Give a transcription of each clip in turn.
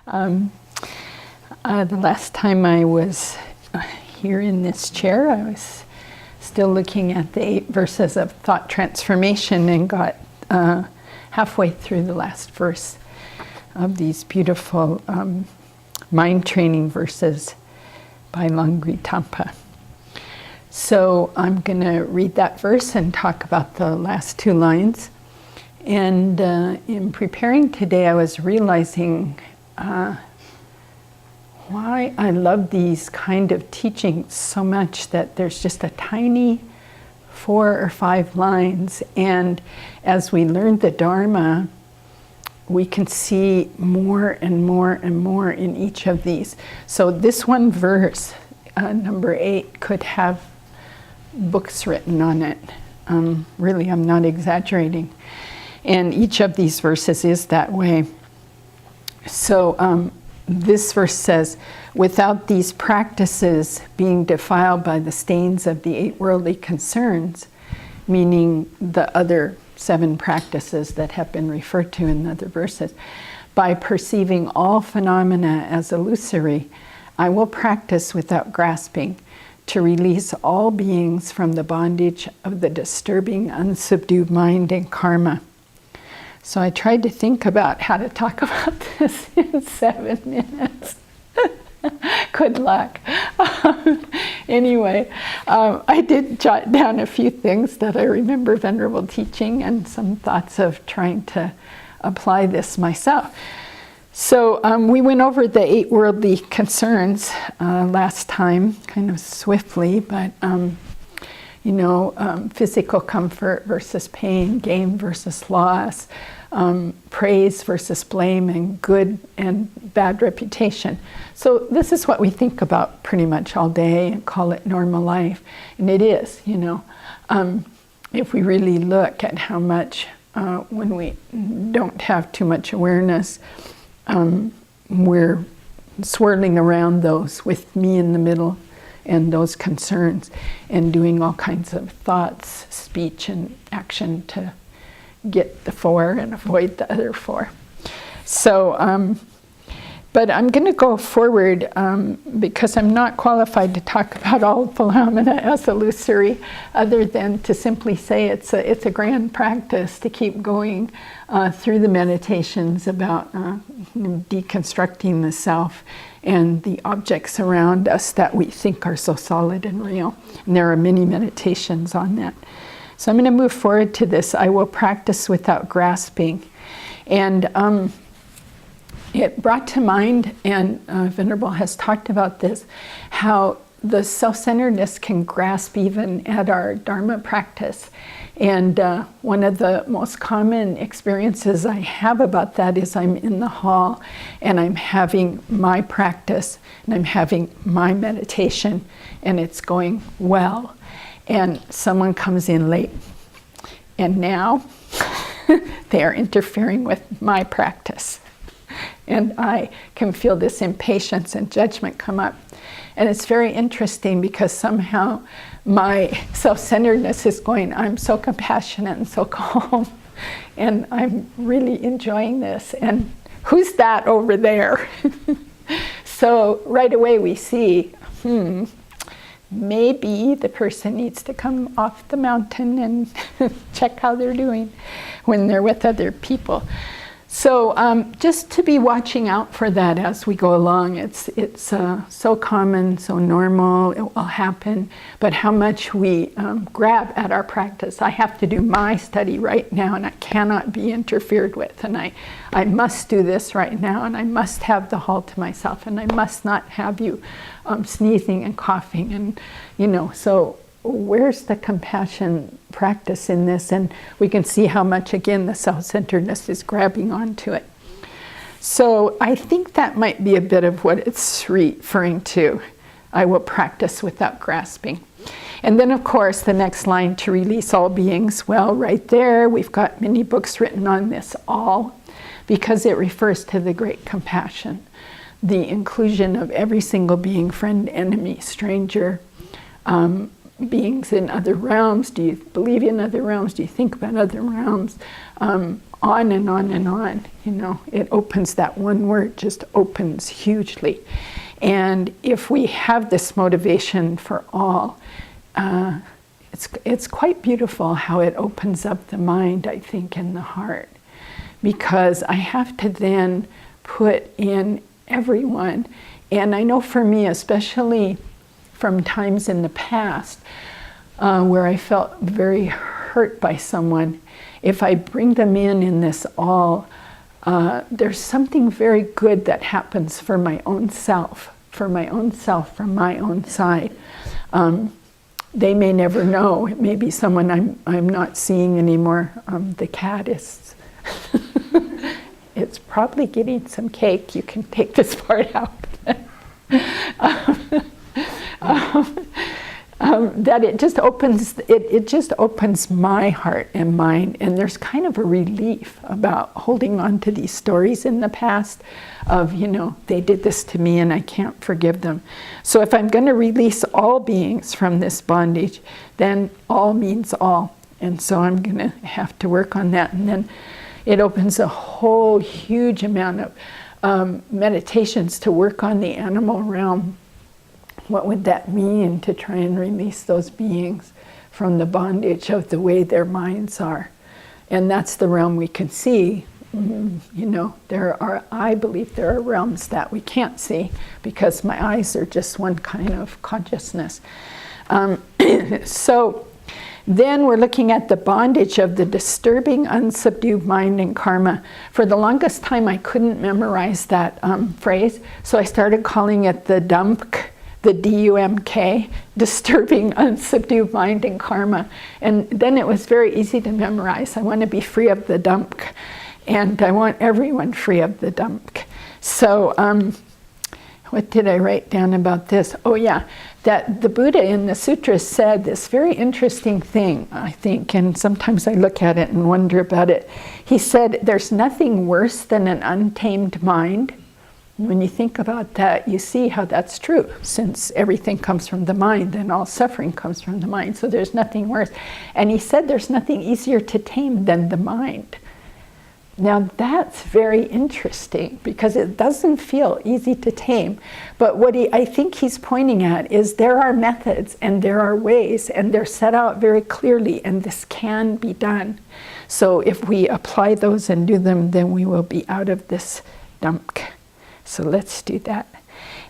The last time I was here in this chair, I was still looking at the 8 verses of thought transformation and got halfway through the last verse of these beautiful mind training verses by Langri Tampa. So I'm going to read that verse and talk about the last 2 lines. And in preparing today, I was realizing why I love these kind of teachings so much, that there's just a tiny 4 or 5 lines. And as we learn the Dharma, we can see more and more and more in each of these. So this one verse, number 8, could have books written on it. Really, I'm not exaggerating. And each of these verses is that way. So this verse says, without these practices being defiled by the stains of the 8 worldly concerns, meaning the other 7 practices that have been referred to in other verses, by perceiving all phenomena as illusory, I will practice without grasping to release all beings from the bondage of the disturbing, unsubdued mind and karma. So I tried to think about how to talk about this in 7 minutes. Good luck. Anyway, I did jot down a few things that I remember Venerable teaching and some thoughts of trying to apply this myself. So we went over the 8 worldly concerns last time, kind of swiftly, but physical comfort versus pain, gain versus loss, praise versus blame, and good and bad reputation. So this is what we think about pretty much all day and call it normal life. And it is, if we really look at how much, when we don't have too much awareness, we're swirling around those with me in the middle and those concerns, and doing all kinds of thoughts, speech, and action to get the 4 and avoid the other 4. So, but I'm going to go forward because I'm not qualified to talk about all phenomena as illusory, other than to simply say it's a grand practice to keep going through the meditations about deconstructing the self and the objects around us that we think are so solid and real. And there are many meditations on that. So I'm going to move forward to this. I will practice without grasping. And it brought to mind, and Venerable has talked about this, how the self-centeredness can grasp even at our Dharma practice. And one of the most common experiences I have about that is I'm in the hall and I'm having my practice and I'm having my meditation and it's going well. And someone comes in late and now they are interfering with my practice. And I can feel this impatience and judgment come up. And it's very interesting because somehow my self-centeredness is going, I'm so compassionate and so calm, and I'm really enjoying this. And who's that over there? So right away we see, maybe the person needs to come off the mountain and check how they're doing when they're with other people. So just to be watching out for that as we go along. It's so common, so normal, it will happen, but how much we grab at our practice. I have to do my study right now and I cannot be interfered with, and I must do this right now, and I must have the hall to myself, and I must not have you sneezing and coughing, and so where's the compassion practice in this? And we can see how much, again, the self-centeredness is grabbing onto it. So I think that might be a bit of what it's referring to. I will practice without grasping. And then, of course, the next line, to release all beings. Well, right there, we've got many books written on this, all, because it refers to the great compassion, the inclusion of every single being, friend, enemy, stranger, beings in other realms? Do you believe in other realms? Do you think about other realms? On and on and on. You know, it opens, that one word just opens hugely. And if we have this motivation for all, it's quite beautiful how it opens up the mind, I think, and the heart. Because I have to then put in everyone. And I know for me, especially from times in the past where I felt very hurt by someone, if I bring them in this all, there's something very good that happens for my own self, from my own side. They may never know. It may be someone I'm not seeing anymore. The cat is, it's probably getting some cake. You can take this part out. That it just opens, it just opens my heart and mind, and there's kind of a relief about holding on to these stories in the past of, you know, they did this to me and I can't forgive them. So if I'm going to release all beings from this bondage, then all means all, and so I'm going to have to work on that. And then it opens a whole huge amount of meditations to work on the animal realm. What would that mean to try and release those beings from the bondage of the way their minds are? And that's the realm we can see. You know, I believe there are realms that we can't see because my eyes are just one kind of consciousness. So then we're looking at the bondage of the disturbing, unsubdued mind and karma. For the longest time, I couldn't memorize that phrase, so I started calling it the DUMK. The D-U-M-K, disturbing, unsubdued mind and karma. And then it was very easy to memorize. I want to be free of the dump, and I want everyone free of the dump. So what did I write down about this? Oh yeah, that the Buddha in the sutras said this very interesting thing, I think, and sometimes I look at it and wonder about it. He said, there's nothing worse than an untamed mind. When you think about that, you see how that's true. Since everything comes from the mind, then all suffering comes from the mind. So there's nothing worse. And he said there's nothing easier to tame than the mind. Now that's very interesting because it doesn't feel easy to tame. But what I think he's pointing at is there are methods and there are ways and they're set out very clearly, and this can be done. So if we apply those and do them, then we will be out of this dump. So let's do that.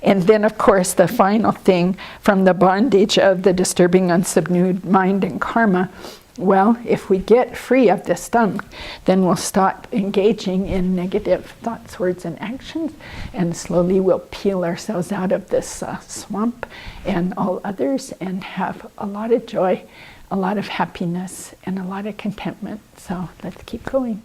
And then, of course, the final thing from the bondage of the disturbing, unsubdued mind and karma, well, if we get free of this dump, then we'll stop engaging in negative thoughts, words, and actions, and slowly we'll peel ourselves out of this swamp and all others and have a lot of joy, a lot of happiness, and a lot of contentment. So let's keep going.